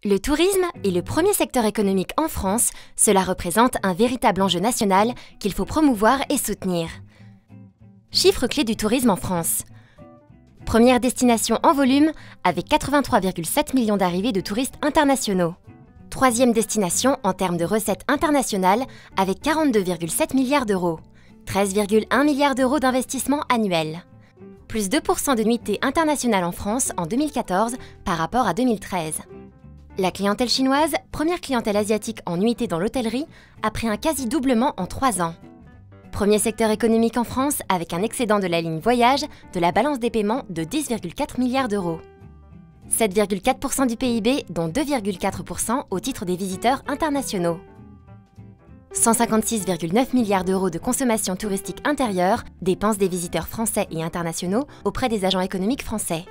Le tourisme est le premier secteur économique en France. Cela représente un véritable enjeu national qu'il faut promouvoir et soutenir. Chiffres clés du tourisme en France. Première destination en volume, avec 83,7 millions d'arrivées de touristes internationaux. Troisième destination en termes de recettes internationales, avec 42,7 milliards d'euros. 13,1 milliards d'euros d'investissement annuel. Plus 2% de nuitées internationales en France en 2014 par rapport à 2013. La clientèle chinoise, première clientèle asiatique en nuitées dans l'hôtellerie, a pris un quasi-doublement en 3 ans. Premier secteur économique en France avec un excédent de la ligne voyage de la balance des paiements de 10,4 milliards d'euros. 7,4% du PIB, dont 2,4% au titre des visiteurs internationaux. 156,9 milliards d'euros de consommation touristique intérieure, dépenses des visiteurs français et internationaux auprès des agents économiques français.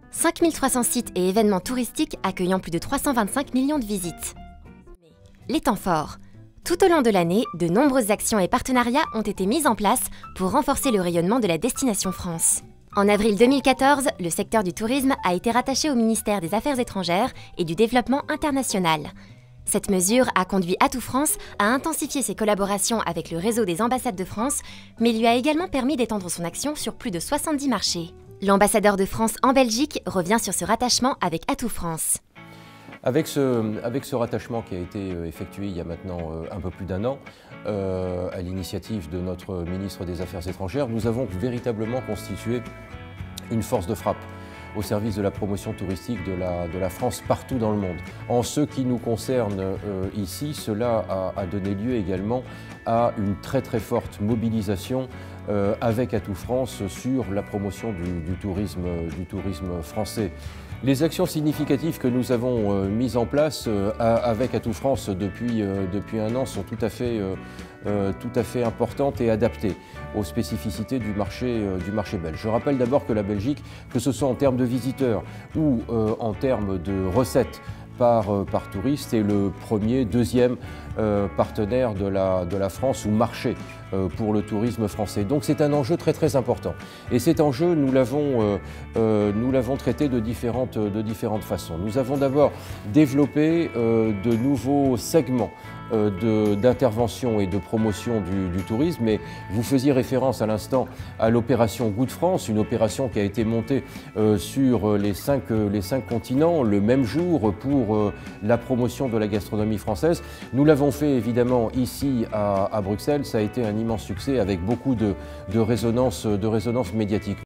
5300 sites et événements touristiques accueillant plus de 325 millions de visites. Les temps forts. Tout au long de l'année, de nombreuses actions et partenariats ont été mis en place pour renforcer le rayonnement de la destination France. En avril 2014, le secteur du tourisme a été rattaché au ministère des Affaires étrangères et du Développement international. Cette mesure a conduit Atout France à intensifier ses collaborations avec le réseau des ambassades de France, mais lui a également permis d'étendre son action sur plus de 70 marchés. L'ambassadeur de France en Belgique revient sur ce rattachement avec Atout France. Avec ce rattachement qui a été effectué il y a maintenant un peu plus d'1 an, à l'initiative de notre ministre des Affaires étrangères, nous avons véritablement constitué une force de frappe au service de la promotion touristique de la France partout dans le monde. En ce qui nous concerne ici, cela a donné lieu également à une très forte mobilisation avec Atout France sur la promotion du tourisme français. Les actions significatives que nous avons mises en place avec Atout France depuis 1 an sont tout à fait importantes et adaptées aux spécificités du marché belge. Je rappelle d'abord que la Belgique, que ce soit en termes de visiteurs ou en termes de recettes par touriste, est le premier, deuxième partenaire de la France ou marché pour le tourisme français. Donc c'est un enjeu très important. Et cet enjeu, nous l'avons traité de différentes façons. Nous avons d'abord développé de nouveaux segments d'intervention et de promotion du tourisme, mais vous faisiez référence à l'instant à l'opération Goût de France, une opération qui a été montée sur les 5 continents le même jour pour la promotion de la gastronomie française. Nous l'avons fait évidemment ici à Bruxelles, ça a été un immense succès avec beaucoup de résonance médiatique.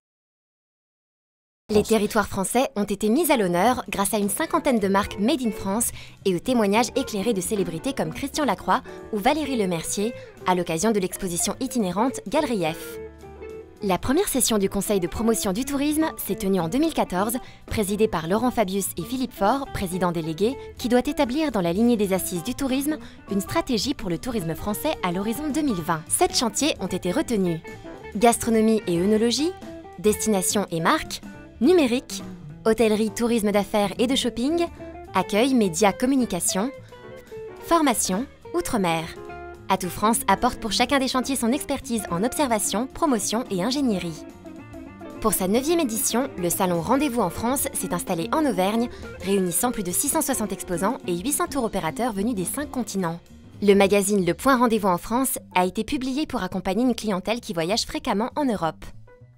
Les territoires français ont été mis à l'honneur grâce à une 50aine de marques Made in France et aux témoignages éclairés de célébrités comme Christian Lacroix ou Valérie Lemercier à l'occasion de l'exposition itinérante Galerie F. La première session du Conseil de promotion du tourisme s'est tenue en 2014, présidée par Laurent Fabius et Philippe Faure, président délégué, qui doit établir dans la lignée des assises du tourisme une stratégie pour le tourisme français à l'horizon 2020. 7 chantiers ont été retenus. Gastronomie et œnologie, destination et marque, numérique, hôtellerie, tourisme d'affaires et de shopping, accueil, médias, communication, formation, outre-mer. Atout France apporte pour chacun des chantiers son expertise en observation, promotion et ingénierie. Pour sa 9e édition, le salon Rendez-vous en France s'est installé en Auvergne, réunissant plus de 660 exposants et 800 tours opérateurs venus des 5 continents. Le magazine Le Point Rendez-vous en France a été publié pour accompagner une clientèle qui voyage fréquemment en Europe.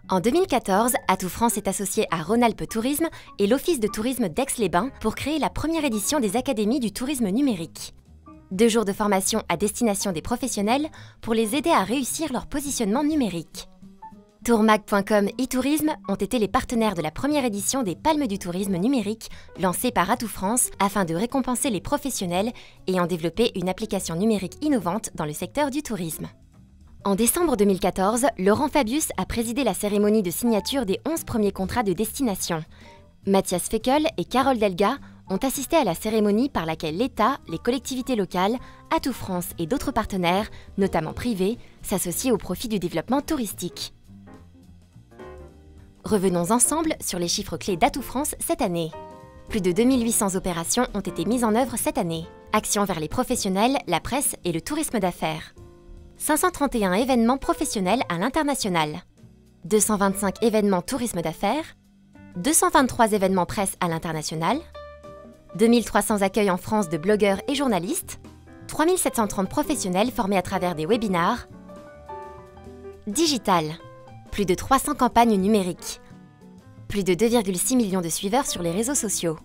En 2014, Atout France est associé à Rhône-Alpes Tourisme et l'Office de tourisme d'Aix-les-Bains pour créer la première édition des Académies du tourisme numérique. 2 jours de formation à destination des professionnels pour les aider à réussir leur positionnement numérique. Tourmag.com et Tourisme ont été les partenaires de la première édition des Palmes du tourisme numérique lancée par Atout France afin de récompenser les professionnels ayant développé une application numérique innovante dans le secteur du tourisme. En décembre 2014, Laurent Fabius a présidé la cérémonie de signature des 11 premiers contrats de destination. Mathias Feckel et Carole Delga ont assisté à la cérémonie par laquelle l'État, les collectivités locales, Atout France et d'autres partenaires, notamment privés, s'associent au profit du développement touristique. Revenons ensemble sur les chiffres clés d'Atout France cette année. Plus de 2800 opérations ont été mises en œuvre cette année. Actions vers les professionnels, la presse et le tourisme d'affaires. 531 événements professionnels à l'international. 225 événements tourisme d'affaires. 223 événements presse à l'international. 2300 accueils en France de blogueurs et journalistes, 3730 professionnels formés à travers des webinars. Digital, plus de 300 campagnes numériques, plus de 2,6 millions de suiveurs sur les réseaux sociaux,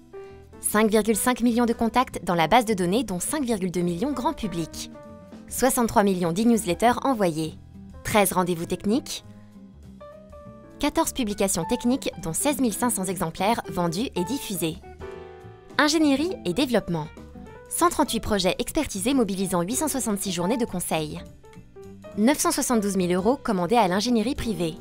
5,5 millions de contacts dans la base de données dont 5,2 millions grand public, 63 millions d'e-newsletters envoyés, 13 rendez-vous techniques, 14 publications techniques dont 16 500 exemplaires vendus et diffusés. Ingénierie et développement, 138 projets expertisés mobilisant 866 journées de conseil, 972 000 € commandés à l'ingénierie privée,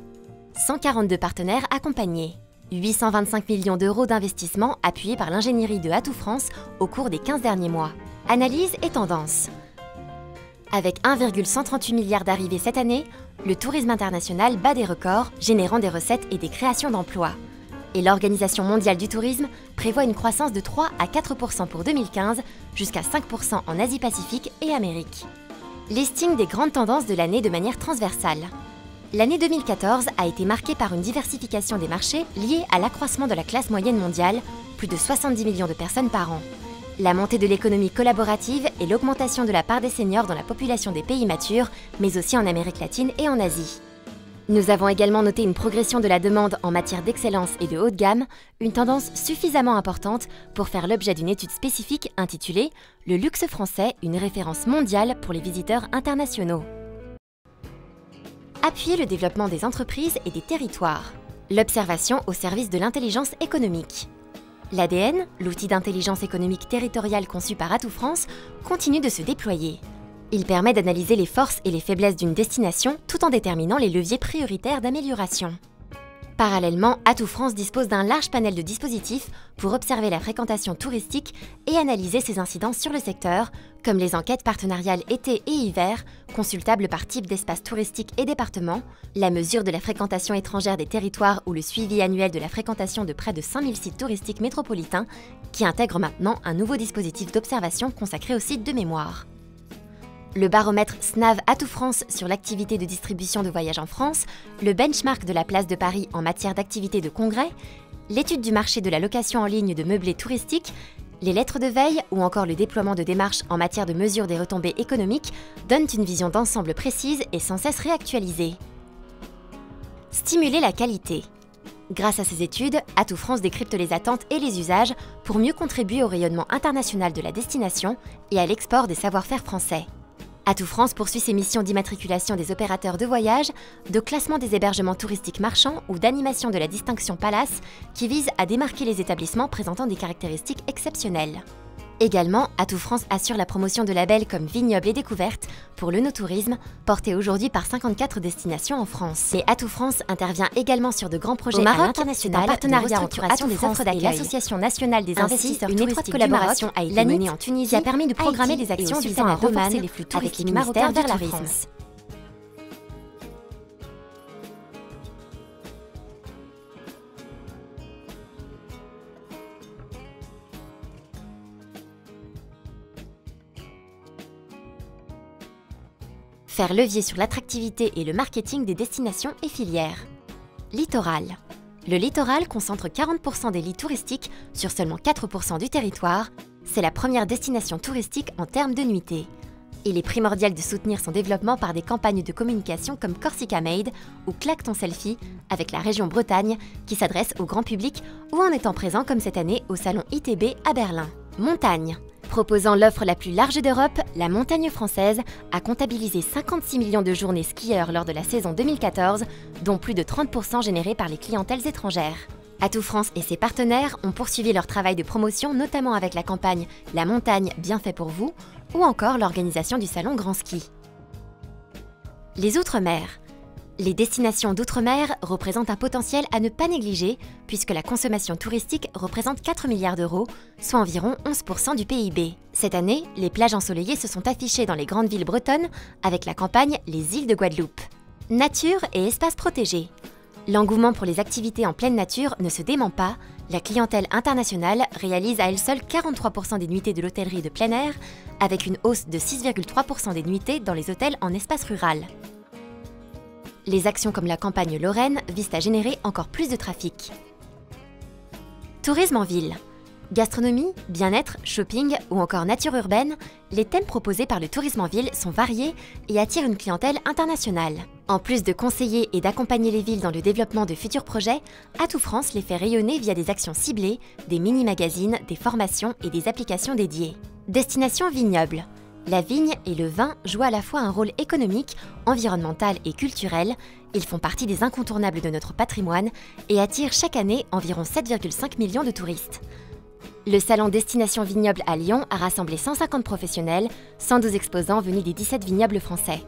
142 partenaires accompagnés, 825 millions d'euros d'investissement appuyés par l'ingénierie de Atout France au cours des 15 derniers mois. Analyse et tendance. Avec 1,138 milliard d'arrivées cette année, le tourisme international bat des records, générant des recettes et des créations d'emplois. Et l'Organisation mondiale du tourisme prévoit une croissance de 3 à 4% pour 2015, jusqu'à 5% en Asie-Pacifique et Amérique. Listing des grandes tendances de l'année de manière transversale. L'année 2014 a été marquée par une diversification des marchés liée à l'accroissement de la classe moyenne mondiale, plus de 70 millions de personnes par an, la montée de l'économie collaborative et l'augmentation de la part des seniors dans la population des pays matures, mais aussi en Amérique latine et en Asie. Nous avons également noté une progression de la demande en matière d'excellence et de haut de gamme, une tendance suffisamment importante pour faire l'objet d'une étude spécifique intitulée « Le luxe français, une référence mondiale pour les visiteurs internationaux ». Appuyer le développement des entreprises et des territoires. L'observation au service de l'intelligence économique. L'ADN, l'outil d'intelligence économique territoriale conçu par Atout France, continue de se déployer. Il permet d'analyser les forces et les faiblesses d'une destination tout en déterminant les leviers prioritaires d'amélioration. Parallèlement, Atout France dispose d'un large panel de dispositifs pour observer la fréquentation touristique et analyser ses incidences sur le secteur, comme les enquêtes partenariales été et hiver, consultables par type d'espace touristique et département, la mesure de la fréquentation étrangère des territoires ou le suivi annuel de la fréquentation de près de 5000 sites touristiques métropolitains, qui intègre maintenant un nouveau dispositif d'observation consacré aux sites de mémoire. Le baromètre SNAV Atout France sur l'activité de distribution de voyages en France, le benchmark de la place de Paris en matière d'activité de congrès, l'étude du marché de la location en ligne de meublés touristiques, les lettres de veille ou encore le déploiement de démarches en matière de mesure des retombées économiques donnent une vision d'ensemble précise et sans cesse réactualisée. Stimuler la qualité. Grâce à ces études, Atout France décrypte les attentes et les usages pour mieux contribuer au rayonnement international de la destination et à l'export des savoir-faire français. Atout France poursuit ses missions d'immatriculation des opérateurs de voyage, de classement des hébergements touristiques marchands ou d'animation de la distinction Palace, qui vise à démarquer les établissements présentant des caractéristiques exceptionnelles. Également, Atout France assure la promotion de labels comme Vignoble et Découverte pour le no-tourisme, porté aujourd'hui par 54 destinations en France. Et Atout France intervient également sur de grands projets au Maroc, à l'international, un partenariat entre restructuration Atout France et l'Association nationale des investisseurs une étroite collaboration a été menée en Tunisie, qui a permis de programmer des actions visant à renforcer les flux touristiques ministères vers la France. Faire levier sur l'attractivité et le marketing des destinations et filières. Littoral. Le littoral concentre 40% des lits touristiques sur seulement 4% du territoire. C'est la première destination touristique en termes de nuitées. Il est primordial de soutenir son développement par des campagnes de communication comme Corsica Made ou Claque ton selfie avec la région Bretagne qui s'adresse au grand public ou en étant présent comme cette année au salon ITB à Berlin. Montagne. Proposant l'offre la plus large d'Europe, la montagne française a comptabilisé 56 millions de journées skieurs lors de la saison 2014, dont plus de 30% générés par les clientèles étrangères. Atout France et ses partenaires ont poursuivi leur travail de promotion, notamment avec la campagne « La montagne, bien fait pour vous » ou encore l'organisation du salon Grand Ski. Les Outre-mer. Les destinations d'outre-mer représentent un potentiel à ne pas négliger puisque la consommation touristique représente 4 milliards d'euros, soit environ 11% du PIB. Cette année, les plages ensoleillées se sont affichées dans les grandes villes bretonnes avec la campagne Les îles de Guadeloupe. Nature et espaces protégés. L'engouement pour les activités en pleine nature ne se dément pas, la clientèle internationale réalise à elle seule 43% des nuitées de l'hôtellerie de plein air, avec une hausse de 6,3% des nuitées dans les hôtels en espace rural. Les actions comme la campagne Lorraine visent à générer encore plus de trafic. Tourisme en ville. Gastronomie, bien-être, shopping ou encore nature urbaine, les thèmes proposés par le tourisme en ville sont variés et attirent une clientèle internationale. En plus de conseiller et d'accompagner les villes dans le développement de futurs projets, Atout France les fait rayonner via des actions ciblées, des mini-magazines, des formations et des applications dédiées. Destination vignoble. La vigne et le vin jouent à la fois un rôle économique, environnemental et culturel. Ils font partie des incontournables de notre patrimoine et attirent chaque année environ 7,5 millions de touristes. Le salon Destination Vignoble à Lyon a rassemblé 150 professionnels, 112 exposants venus des 17 vignobles français.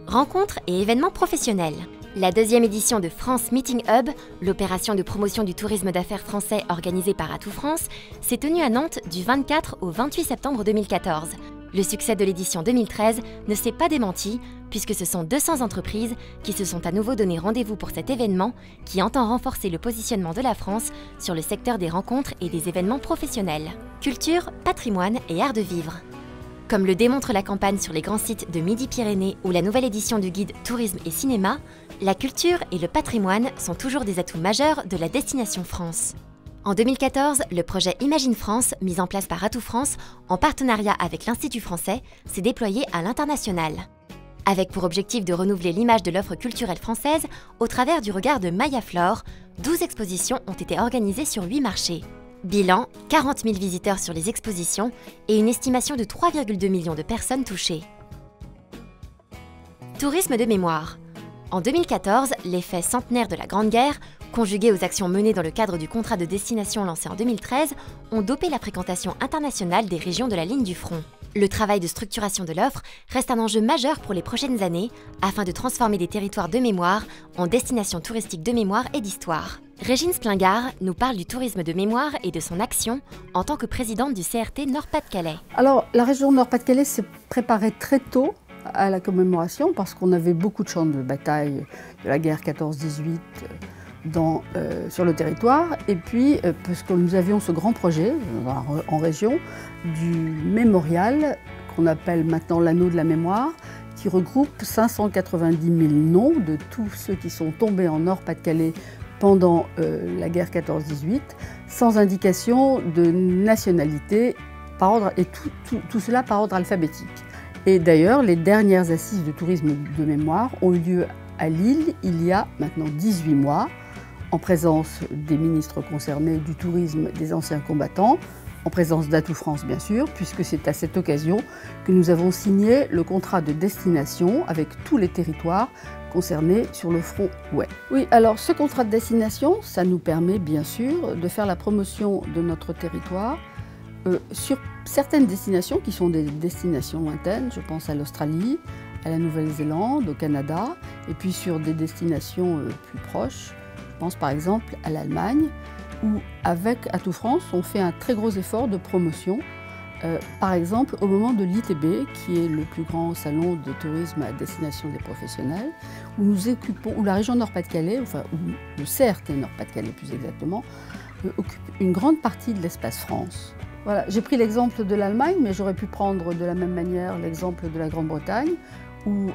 Rencontres et événements professionnels. La deuxième édition de France Meeting Hub, l'opération de promotion du tourisme d'affaires français organisée par Atout France, s'est tenue à Nantes du 24 au 28 septembre 2014. Le succès de l'édition 2013 ne s'est pas démenti, puisque ce sont 200 entreprises qui se sont à nouveau donné rendez-vous pour cet événement qui entend renforcer le positionnement de la France sur le secteur des rencontres et des événements professionnels. Culture, patrimoine et art de vivre. Comme le démontre la campagne sur les grands sites de Midi-Pyrénées ou la nouvelle édition du guide Tourisme et Cinéma, la culture et le patrimoine sont toujours des atouts majeurs de la destination France. En 2014, le projet Imagine France, mis en place par Atout France, en partenariat avec l'Institut français, s'est déployé à l'international. Avec pour objectif de renouveler l'image de l'offre culturelle française au travers du regard de Maya Flore, 12 expositions ont été organisées sur 8 marchés. Bilan, 40 000 visiteurs sur les expositions et une estimation de 3,2 millions de personnes touchées. Tourisme de mémoire. En 2014, les faits centenaires de la Grande Guerre, conjugués aux actions menées dans le cadre du contrat de destination lancé en 2013, ont dopé la fréquentation internationale des régions de la ligne du front. Le travail de structuration de l'offre reste un enjeu majeur pour les prochaines années, afin de transformer des territoires de mémoire en destinations touristiques de mémoire et d'histoire. Régine Splingard nous parle du tourisme de mémoire et de son action en tant que présidente du CRT Nord-Pas-de-Calais. Alors, la région Nord-Pas-de-Calais s'est préparée très tôt à la commémoration parce qu'on avait beaucoup de champs de bataille de la guerre 14-18 sur le territoire, et puis parce que nous avions ce grand projet en région du mémorial qu'on appelle maintenant l'anneau de la mémoire, qui regroupe 590 000 noms de tous ceux qui sont tombés en Nord-Pas-de-Calais pendant la guerre 14-18, sans indication de nationalité, et tout cela par ordre alphabétique. Et d'ailleurs, les dernières assises de tourisme de mémoire ont eu lieu à Lille il y a maintenant 18 mois, en présence des ministres concernés du tourisme des anciens combattants, en présence d'Atout France bien sûr, puisque c'est à cette occasion que nous avons signé le contrat de destination avec tous les territoires concernés sur le front ouest. Oui, alors ce contrat de destination, ça nous permet bien sûr de faire la promotion de notre territoire sur certaines destinations qui sont des destinations lointaines. Je pense à l'Australie, à la Nouvelle-Zélande, au Canada, et puis sur des destinations plus proches. Je pense par exemple à l'Allemagne, où avec Atout France, on fait un très gros effort de promotion. Par exemple, au moment de l'ITB, qui est le plus grand salon de tourisme à destination des professionnels, où la région Nord-Pas-de-Calais, enfin où le CRT Nord-Pas-de-Calais plus exactement, occupe une grande partie de l'espace France. Voilà, j'ai pris l'exemple de l'Allemagne, mais j'aurais pu prendre de la même manière l'exemple de la Grande-Bretagne, où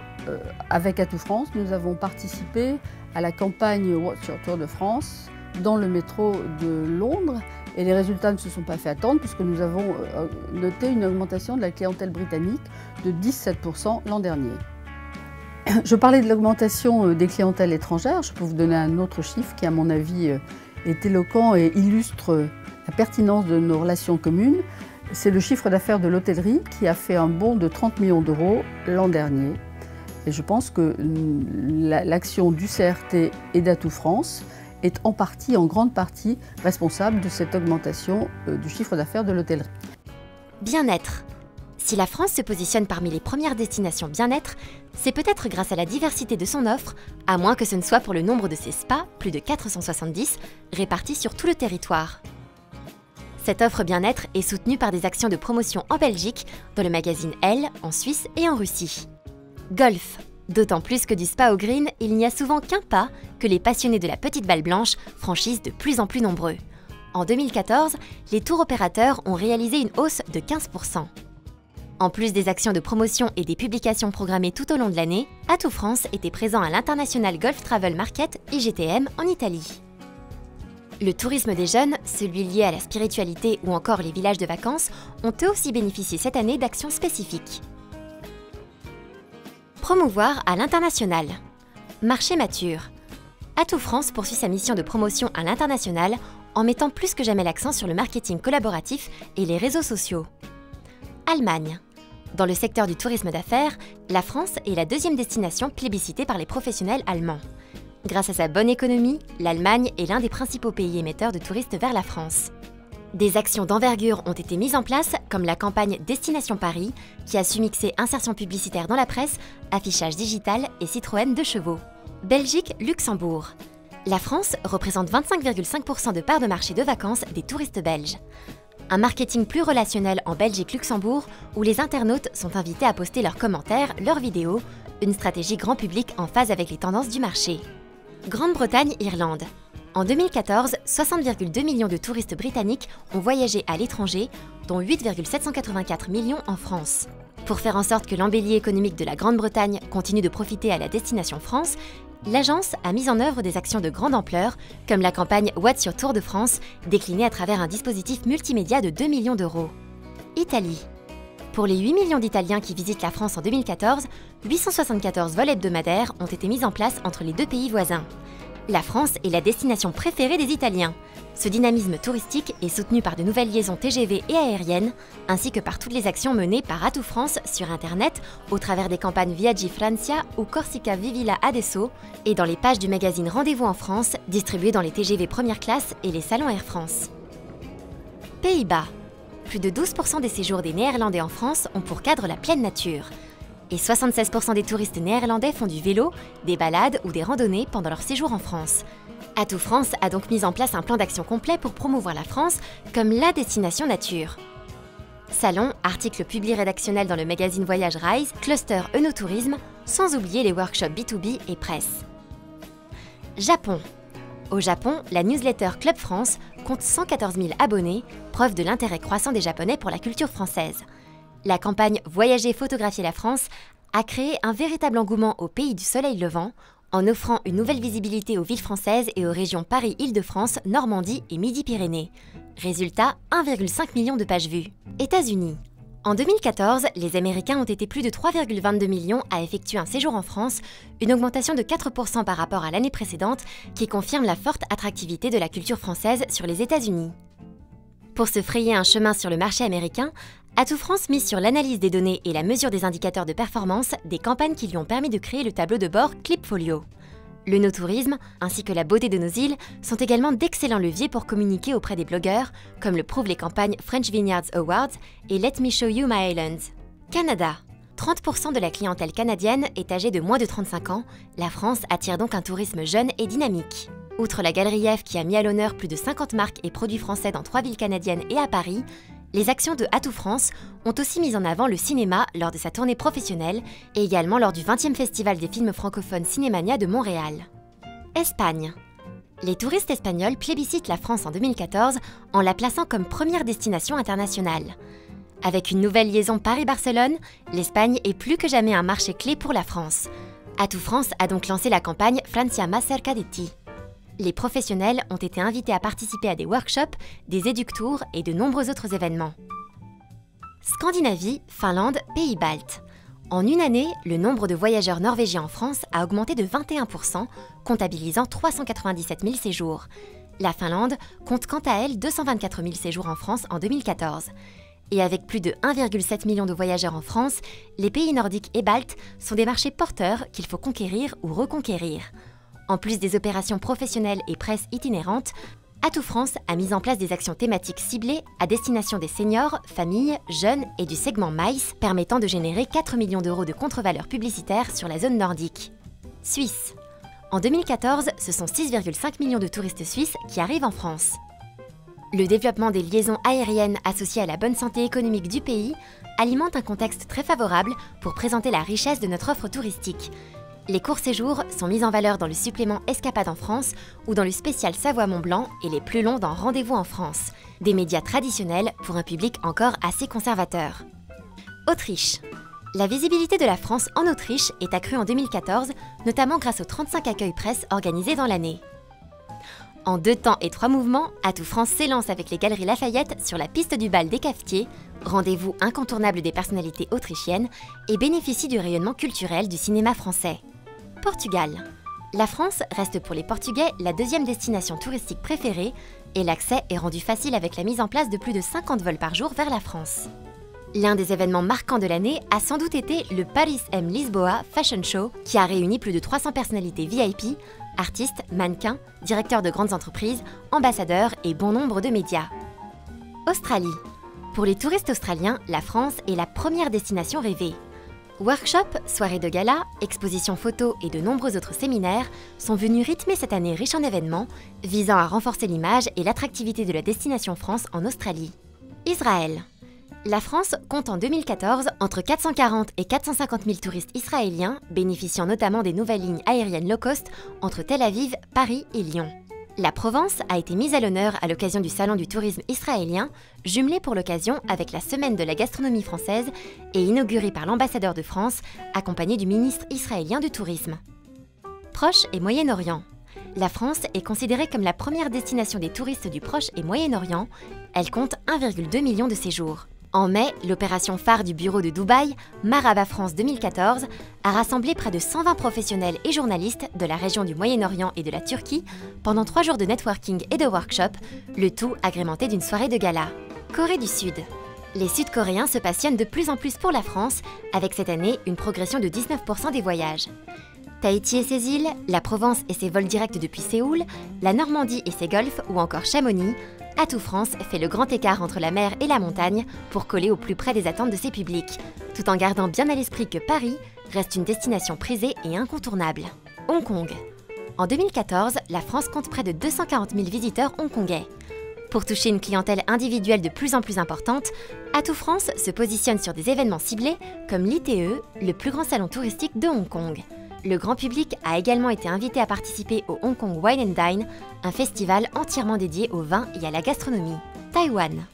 avec Atout France, nous avons participé à la campagne Watch Your Tour de France dans le métro de Londres, et les résultats ne se sont pas fait attendre puisque nous avons noté une augmentation de la clientèle britannique de 17% l'an dernier. Je parlais de l'augmentation des clientèles étrangères. Je peux vous donner un autre chiffre qui, à mon avis, est éloquent et illustre la pertinence de nos relations communes. C'est le chiffre d'affaires de l'hôtellerie qui a fait un bond de 30 millions d'euros l'an dernier. Et je pense que l'action du CRT et d'Atout France est en grande partie responsable de cette augmentation du chiffre d'affaires de l'hôtellerie. Bien-être. Si la France se positionne parmi les premières destinations bien-être, c'est peut-être grâce à la diversité de son offre, à moins que ce ne soit pour le nombre de ses spas, plus de 470, répartis sur tout le territoire. Cette offre bien-être est soutenue par des actions de promotion en Belgique, dans le magazine Elle, en Suisse et en Russie. Golf. D'autant plus que du spa au green, il n'y a souvent qu'un pas que les passionnés de la petite balle blanche franchissent de plus en plus nombreux. En 2014, les tours opérateurs ont réalisé une hausse de 15%. En plus des actions de promotion et des publications programmées tout au long de l'année, Atout France était présent à l'International Golf Travel Market, IGTM, en Italie. Le tourisme des jeunes, celui lié à la spiritualité ou encore les villages de vacances, ont eux aussi bénéficié cette année d'actions spécifiques. Promouvoir à l'international. Marché mature. Atout France poursuit sa mission de promotion à l'international en mettant plus que jamais l'accent sur le marketing collaboratif et les réseaux sociaux. Allemagne. Dans le secteur du tourisme d'affaires, la France est la deuxième destination plébiscitée par les professionnels allemands. Grâce à sa bonne économie, l'Allemagne est l'un des principaux pays émetteurs de touristes vers la France. Des actions d'envergure ont été mises en place, comme la campagne Destination Paris, qui a su mixer insertion publicitaire dans la presse, affichage digital et Citroën de chevaux. Belgique-Luxembourg. La France représente 25,5% de part de marché de vacances des touristes belges. Un marketing plus relationnel en Belgique-Luxembourg, où les internautes sont invités à poster leurs commentaires, leurs vidéos, une stratégie grand public en phase avec les tendances du marché. Grande-Bretagne-Irlande. En 2014, 60,2 millions de touristes britanniques ont voyagé à l'étranger, dont 8,784 millions en France. Pour faire en sorte que l'embellie économique de la Grande-Bretagne continue de profiter à la destination France, l'agence a mis en œuvre des actions de grande ampleur, comme la campagne What's Your Tour de France, déclinée à travers un dispositif multimédia de 2 millions d'euros. Italie. Pour les 8 millions d'Italiens qui visitent la France en 2014, 874 vols hebdomadaires ont été mis en place entre les deux pays voisins. La France est la destination préférée des Italiens. Ce dynamisme touristique est soutenu par de nouvelles liaisons TGV et aériennes, ainsi que par toutes les actions menées par Atout France sur Internet, au travers des campagnes Viaggi Francia ou Corsica Vivila Adesso, et dans les pages du magazine Rendez-vous en France, distribuées dans les TGV première classe et les salons Air France. Pays-Bas. Plus de 12% des séjours des Néerlandais en France ont pour cadre la pleine nature. Et 76% des touristes néerlandais font du vélo, des balades ou des randonnées pendant leur séjour en France. Atout France a donc mis en place un plan d'action complet pour promouvoir la France comme la destination nature. Salons, articles publiés rédactionnels dans le magazine Voyage Rise, cluster Eunotourisme, sans oublier les workshops B2B et presse. Japon. Au Japon, la newsletter Club France compte 114 000 abonnés, preuve de l'intérêt croissant des Japonais pour la culture française. La campagne Voyager, photographier la France a créé un véritable engouement au pays du soleil levant, en offrant une nouvelle visibilité aux villes françaises et aux régions Paris-Île-de-France, Normandie et Midi-Pyrénées. Résultat, 1,5 million de pages vues. États-Unis. En 2014, les Américains ont été plus de 3,22 millions à effectuer un séjour en France, une augmentation de 4% par rapport à l'année précédente, qui confirme la forte attractivité de la culture française sur les États-Unis. Pour se frayer un chemin sur le marché américain, Atout France mise sur l'analyse des données et la mesure des indicateurs de performance des campagnes qui lui ont permis de créer le tableau de bord Clipfolio. L'Eunotourisme, ainsi que la beauté de nos îles, sont également d'excellents leviers pour communiquer auprès des blogueurs, comme le prouvent les campagnes French Vineyards Awards et Let Me Show You My Islands. Canada. 30% de la clientèle canadienne est âgée de moins de 35 ans, la France attire donc un tourisme jeune et dynamique. Outre la Galerie F qui a mis à l'honneur plus de 50 marques et produits français dans 3 villes canadiennes et à Paris, les actions de Atout France ont aussi mis en avant le cinéma lors de sa tournée professionnelle et également lors du 20e Festival des films francophones Cinémania de Montréal. Espagne. Les touristes espagnols plébiscitent la France en 2014 en la plaçant comme première destination internationale. Avec une nouvelle liaison Paris-Barcelone, l'Espagne est plus que jamais un marché clé pour la France. Atout France a donc lancé la campagne Francia más cerca de ti. Les professionnels ont été invités à participer à des workshops, des éductours et de nombreux autres événements. Scandinavie, Finlande, Pays-Baltes. En une année, le nombre de voyageurs norvégiens en France a augmenté de 21%, comptabilisant 397 000 séjours. La Finlande compte quant à elle 224 000 séjours en France en 2014. Et avec plus de 1,7 million de voyageurs en France, les pays nordiques et baltes sont des marchés porteurs qu'il faut conquérir ou reconquérir. En plus des opérations professionnelles et presse itinérantes, Atout France a mis en place des actions thématiques ciblées à destination des seniors, familles, jeunes et du segment MICE, permettant de générer 4 millions d'euros de contre-valeur publicitaire sur la zone nordique. Suisse. En 2014, ce sont 6,5 millions de touristes suisses qui arrivent en France. Le développement des liaisons aériennes associées à la bonne santé économique du pays alimente un contexte très favorable pour présenter la richesse de notre offre touristique. Les courts séjours sont mis en valeur dans le supplément Escapade en France ou dans le spécial Savoie-Mont-Blanc et les plus longs dans Rendez-vous en France, des médias traditionnels pour un public encore assez conservateur. Autriche. La visibilité de la France en Autriche est accrue en 2014, notamment grâce aux 35 accueils presse organisés dans l'année. En 2 temps et 3 mouvements, Atout France s'élance avec les Galeries Lafayette sur la piste du bal des cafetiers, rendez-vous incontournable des personnalités autrichiennes, et bénéficie du rayonnement culturel du cinéma français. Portugal. La France reste pour les Portugais la 2e destination touristique préférée et l'accès est rendu facile avec la mise en place de plus de 50 vols par jour vers la France. L'un des événements marquants de l'année a sans doute été le Paris M Lisboa Fashion Show qui a réuni plus de 300 personnalités VIP, artistes, mannequins, directeurs de grandes entreprises, ambassadeurs et bon nombre de médias. Australie. Pour les touristes australiens, la France est la première destination rêvée. Workshops, soirées de gala, expositions photos et de nombreux autres séminaires sont venus rythmer cette année riche en événements visant à renforcer l'image et l'attractivité de la destination France en Australie. Israël. La France compte en 2014 entre 440 et 450 000 touristes israéliens, bénéficiant notamment des nouvelles lignes aériennes low-cost entre Tel Aviv, Paris et Lyon. La Provence a été mise à l'honneur à l'occasion du Salon du tourisme israélien, jumelée pour l'occasion avec la Semaine de la gastronomie française et inaugurée par l'ambassadeur de France, accompagné du ministre israélien du Tourisme. Proche et Moyen-Orient. La France est considérée comme la première destination des touristes du Proche et Moyen-Orient. Elle compte 1,2 million de séjours. En mai, l'opération phare du bureau de Dubaï, Maraba France 2014, a rassemblé près de 120 professionnels et journalistes de la région du Moyen-Orient et de la Turquie pendant 3 jours de networking et de workshops, le tout agrémenté d'une soirée de gala. Corée du Sud. Les Sud-Coréens se passionnent de plus en plus pour la France, avec cette année une progression de 19% des voyages. Tahiti et ses îles, la Provence et ses vols directs depuis Séoul, la Normandie et ses golfs ou encore Chamonix, Atout France fait le grand écart entre la mer et la montagne pour coller au plus près des attentes de ses publics, tout en gardant bien à l'esprit que Paris reste une destination prisée et incontournable. Hong Kong. En 2014, la France compte près de 240 000 visiteurs hongkongais. Pour toucher une clientèle individuelle de plus en plus importante, Atout France se positionne sur des événements ciblés comme l'ITE, le plus grand salon touristique de Hong Kong. Le grand public a également été invité à participer au Hong Kong Wine and Dine, un festival entièrement dédié au vin et à la gastronomie. Taïwan.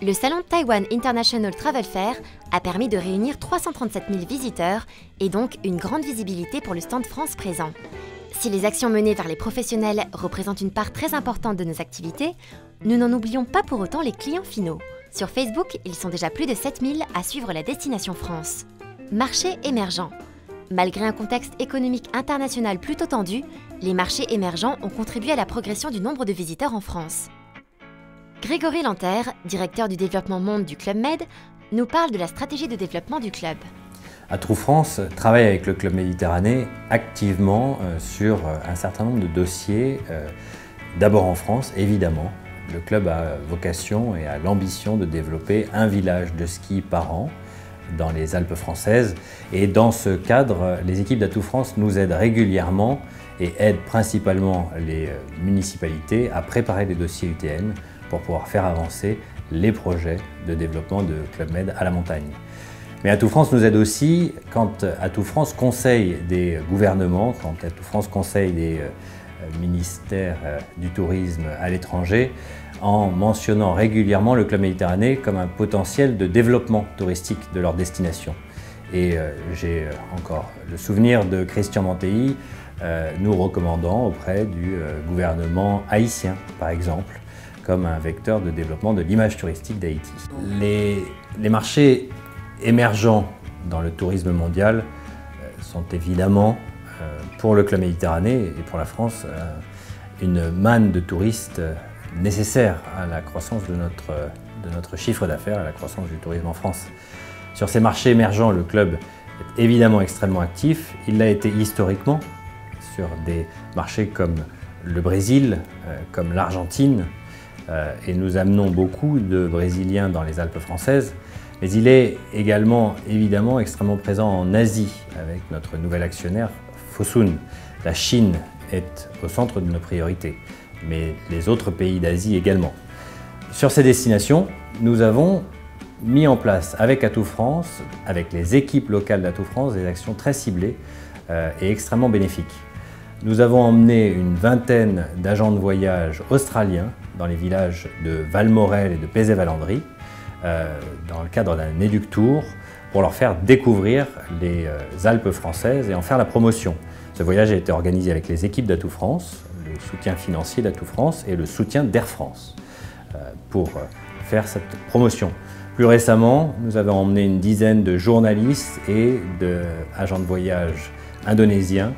Le salon Taiwan International Travel Fair a permis de réunir 337 000 visiteurs et donc une grande visibilité pour le stand France présent. Si les actions menées vers les professionnels représentent une part très importante de nos activités, nous n'en oublions pas pour autant les clients finaux. Sur Facebook, ils sont déjà plus de 7 000 à suivre la destination France. Marché émergent. Malgré un contexte économique international plutôt tendu, les marchés émergents ont contribué à la progression du nombre de visiteurs en France. Grégory Lanterre, directeur du développement monde du Club Med, nous parle de la stratégie de développement du club. Atout France travaille avec le Club Méditerranée activement sur un certain nombre de dossiers, d'abord en France, évidemment. Le club a vocation et a l'ambition de développer un village de ski par an dans les Alpes françaises. Et dans ce cadre, les équipes d'Atout France nous aident régulièrement et aident principalement les municipalités à préparer des dossiers UTN pour pouvoir faire avancer les projets de développement de Club Med à la montagne. Mais Atout France nous aide aussi quand Atout France conseille des gouvernements, quand Atout France conseille des ministères du tourisme à l'étranger, en mentionnant régulièrement le Club Méditerranée comme un potentiel de développement touristique de leur destination. Et j'ai encore le souvenir de Christian Mantéi nous recommandant auprès du gouvernement haïtien, par exemple, comme un vecteur de développement de l'image touristique d'Haïti. Les marchés émergents dans le tourisme mondial sont évidemment, pour le Club Méditerranée et pour la France, une manne de touristes nécessaire à la croissance de notre chiffre d'affaires, à la croissance du tourisme en France. Sur ces marchés émergents, le club est évidemment extrêmement actif. Il l'a été historiquement sur des marchés comme le Brésil, comme l'Argentine, et nous amenons beaucoup de Brésiliens dans les Alpes françaises. Mais il est également évidemment extrêmement présent en Asie avec notre nouvel actionnaire Fosun. La Chine est au centre de nos priorités, mais les autres pays d'Asie également. Sur ces destinations, nous avons mis en place avec Atout France, avec les équipes locales d'Atout France, des actions très ciblées et extrêmement bénéfiques. Nous avons emmené une vingtaine d'agents de voyage australiens dans les villages de Valmorel et de Pézé-Valandry, dans le cadre d'un Educ Tour, pour leur faire découvrir les Alpes françaises et en faire la promotion. Ce Ce voyage a été organisé avec les équipes d'Atout France, le soutien financier d'Atout France et le soutien d'Air France pour faire cette promotion. Plus récemment, nous avons emmené une dizaine de journalistes et d'agents de voyage indonésiens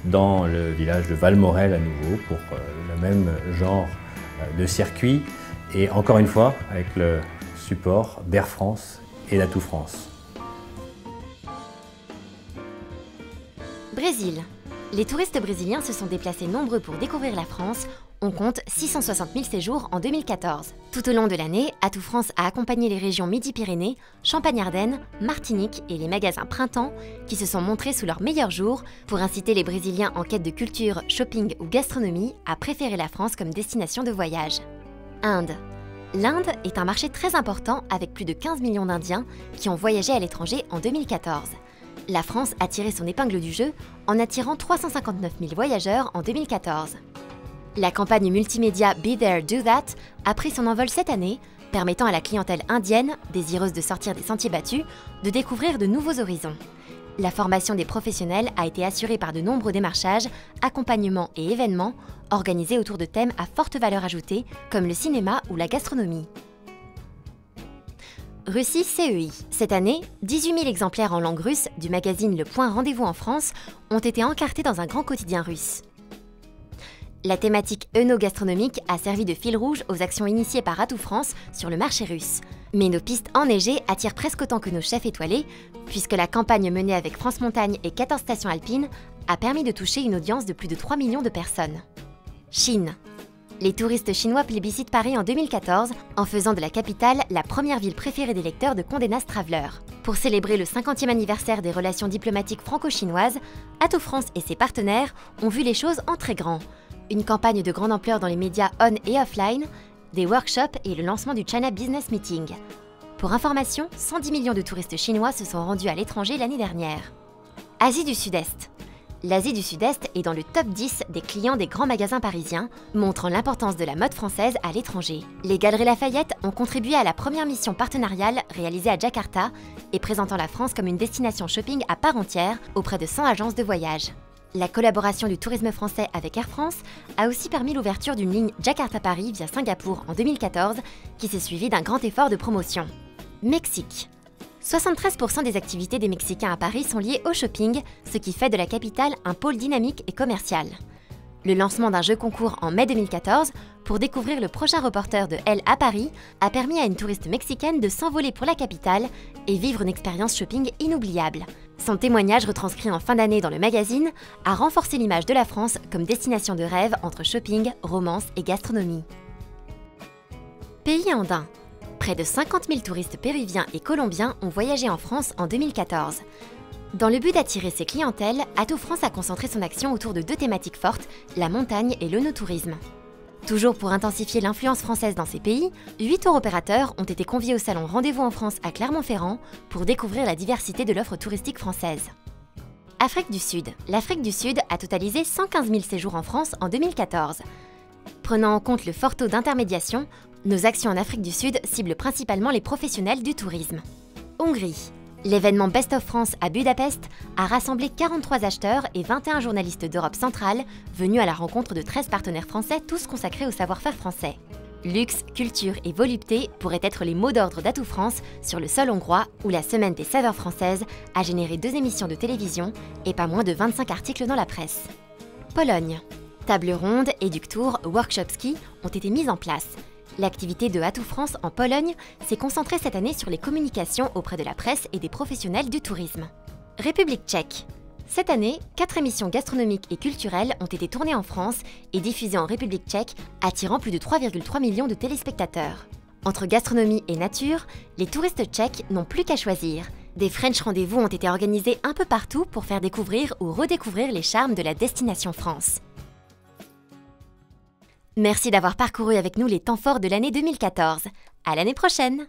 dans le village de Valmorel à nouveau pour le même genre de circuit et encore une fois avec le support d'Air France et d'Atout France. Brésil. Les touristes brésiliens se sont déplacés nombreux pour découvrir la France. On compte 660 000 séjours en 2014. Tout au long de l'année, Atout France a accompagné les régions Midi-Pyrénées, Champagne-Ardenne, Martinique et les magasins Printemps qui se sont montrés sous leurs meilleurs jours pour inciter les Brésiliens en quête de culture, shopping ou gastronomie à préférer la France comme destination de voyage. Inde. L'Inde est un marché très important avec plus de 15 millions d'Indiens qui ont voyagé à l'étranger en 2014. La France a tiré son épingle du jeu en attirant 359 000 voyageurs en 2014. La campagne multimédia Be There, Do That a pris son envol cette année, permettant à la clientèle indienne, désireuse de sortir des sentiers battus, de découvrir de nouveaux horizons. La formation des professionnels a été assurée par de nombreux démarchages, accompagnements et événements organisés autour de thèmes à forte valeur ajoutée, comme le cinéma ou la gastronomie. Russie CEI. Cette année, 18 000 exemplaires en langue russe du magazine Le Point Rendez-vous en France ont été encartés dans un grand quotidien russe. La thématique œnogastronomique a servi de fil rouge aux actions initiées par Atout France sur le marché russe. Mais nos pistes enneigées attirent presque autant que nos chefs étoilés, puisque la campagne menée avec France Montagne et 14 stations alpines a permis de toucher une audience de plus de 3 millions de personnes. Chine. Les touristes chinois plébiscitent Paris en 2014 en faisant de la capitale la première ville préférée des lecteurs de Condé Nast Traveler. Pour célébrer le 50e anniversaire des relations diplomatiques franco-chinoises, Atout France et ses partenaires ont vu les choses en très grand. Une campagne de grande ampleur dans les médias on et offline, des workshops et le lancement du China Business Meeting. Pour information, 110 millions de touristes chinois se sont rendus à l'étranger l'année dernière. Asie du Sud-Est. L'Asie du Sud-Est est dans le top 10 des clients des grands magasins parisiens, montrant l'importance de la mode française à l'étranger. Les Galeries Lafayette ont contribué à la première mission partenariale réalisée à Jakarta et présentant la France comme une destination shopping à part entière auprès de 100 agences de voyage. La collaboration du tourisme français avec Air France a aussi permis l'ouverture d'une ligne Jakarta-Paris via Singapour en 2014, qui s'est suivie d'un grand effort de promotion. Mexique. 73% des activités des Mexicains à Paris sont liées au shopping, ce qui fait de la capitale un pôle dynamique et commercial. Le lancement d'un jeu concours en mai 2014 pour découvrir le prochain reporter de Elle à Paris a permis à une touriste mexicaine de s'envoler pour la capitale et vivre une expérience shopping inoubliable. Son témoignage retranscrit en fin d'année dans le magazine a renforcé l'image de la France comme destination de rêve entre shopping, romance et gastronomie. Pays andin. Près de 50 000 touristes péruviens et colombiens ont voyagé en France en 2014. Dans le but d'attirer ses clientèles, Atout France a concentré son action autour de deux thématiques fortes, la montagne et l'œnotourisme. Toujours pour intensifier l'influence française dans ces pays, 8 tours opérateurs ont été conviés au salon Rendez-vous en France à Clermont-Ferrand pour découvrir la diversité de l'offre touristique française. Afrique du Sud. L'Afrique du Sud a totalisé 115 000 séjours en France en 2014. Prenant en compte le fort taux d'intermédiation, nos actions en Afrique du Sud ciblent principalement les professionnels du tourisme. Hongrie. L'événement Best of France à Budapest a rassemblé 43 acheteurs et 21 journalistes d'Europe centrale venus à la rencontre de 13 partenaires français, tous consacrés au savoir-faire français. Luxe, culture et volupté pourraient être les mots d'ordre d'Atout France sur le sol hongrois où la Semaine des saveurs françaises a généré 2 émissions de télévision et pas moins de 25 articles dans la presse. Pologne. Table ronde, éductour, workshop ski ont été mis en place. L'activité de Atout France en Pologne s'est concentrée cette année sur les communications auprès de la presse et des professionnels du tourisme. République tchèque. Cette année, 4 émissions gastronomiques et culturelles ont été tournées en France et diffusées en République tchèque, attirant plus de 3,3 millions de téléspectateurs. Entre gastronomie et nature, les touristes tchèques n'ont plus qu'à choisir. Des French rendez-vous ont été organisés un peu partout pour faire découvrir ou redécouvrir les charmes de la destination France. Merci d'avoir parcouru avec nous les temps forts de l'année 2014. À l'année prochaine!